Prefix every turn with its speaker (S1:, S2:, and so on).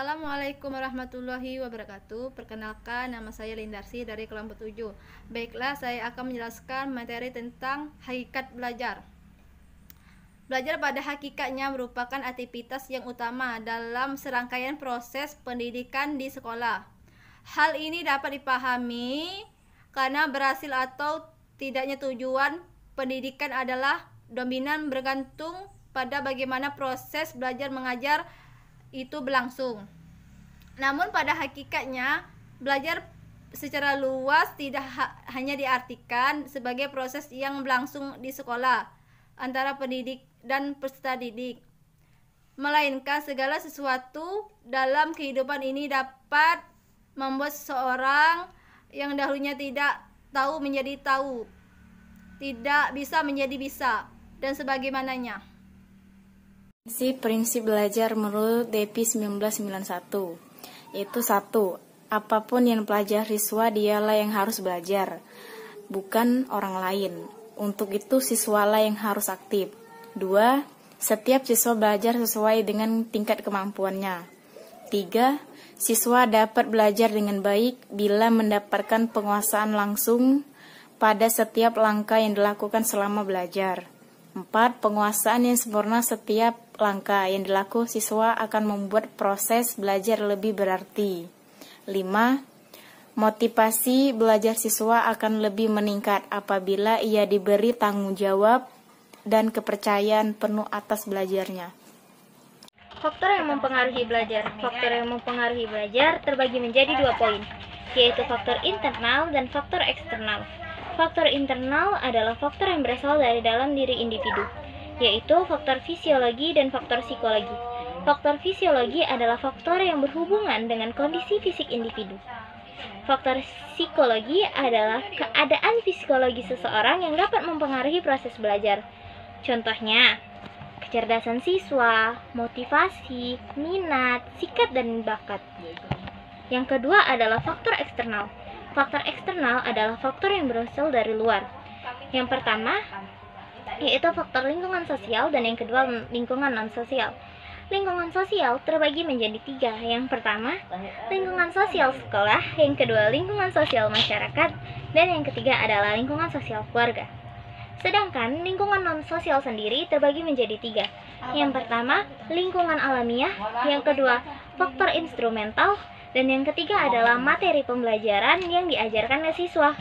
S1: Assalamualaikum warahmatullahi wabarakatuh. Perkenalkan, nama saya Lindarsi dari kelompok 7. Baiklah, saya akan menjelaskan materi tentang hakikat belajar. Belajar pada hakikatnya merupakan aktivitas yang utama dalam serangkaian proses pendidikan di sekolah. Hal ini dapat dipahami karena berhasil atau tidaknya tujuan pendidikan adalah dominan bergantung pada bagaimana proses belajar mengajar itu berlangsung. Namun pada hakikatnya belajar secara luas tidak hanya diartikan sebagai proses yang berlangsung di sekolah antara pendidik dan peserta didik, melainkan segala sesuatu dalam kehidupan ini dapat membuat seseorang yang dahulunya tidak tahu menjadi tahu, tidak bisa menjadi bisa, dan sebagaimananya.
S2: Prinsip belajar menurut DEPI 1991 yaitu 1. Apapun yang pelajari siswa dialah yang harus belajar, bukan orang lain. Untuk itu siswalah yang harus aktif. 2. Setiap siswa belajar sesuai dengan tingkat kemampuannya. 3. Siswa dapat belajar dengan baik bila mendapatkan penguasaan langsung pada setiap langkah yang dilakukan selama belajar. 4. Penguasaan yang sempurna setiap langkah yang dilakukan siswa akan membuat proses belajar lebih berarti. 5. Motivasi belajar siswa akan lebih meningkat apabila ia diberi tanggung jawab dan kepercayaan penuh atas belajarnya.
S3: Faktor yang mempengaruhi belajar. Faktor yang mempengaruhi belajar terbagi menjadi 2 poin, yaitu faktor internal dan faktor eksternal. Faktor internal adalah faktor yang berasal dari dalam diri individu, yaitu faktor fisiologi dan faktor psikologi. Faktor fisiologi adalah faktor yang berhubungan dengan kondisi fisik individu. Faktor psikologi adalah keadaan psikologi seseorang yang dapat mempengaruhi proses belajar. Contohnya, kecerdasan siswa, motivasi, minat, sikap, dan bakat. Yang kedua adalah faktor eksternal. Faktor eksternal adalah faktor yang berasal dari luar. Yang pertama yaitu faktor lingkungan sosial dan yang kedua lingkungan non-sosial. Lingkungan sosial terbagi menjadi 3. Yang pertama, lingkungan sosial sekolah, yang kedua lingkungan sosial masyarakat, dan yang ketiga adalah lingkungan sosial keluarga. Sedangkan lingkungan non-sosial sendiri terbagi menjadi 3. Yang pertama, lingkungan alamiah, yang kedua faktor instrumental, dan yang ketiga adalah materi pembelajaran yang diajarkan oleh siswa.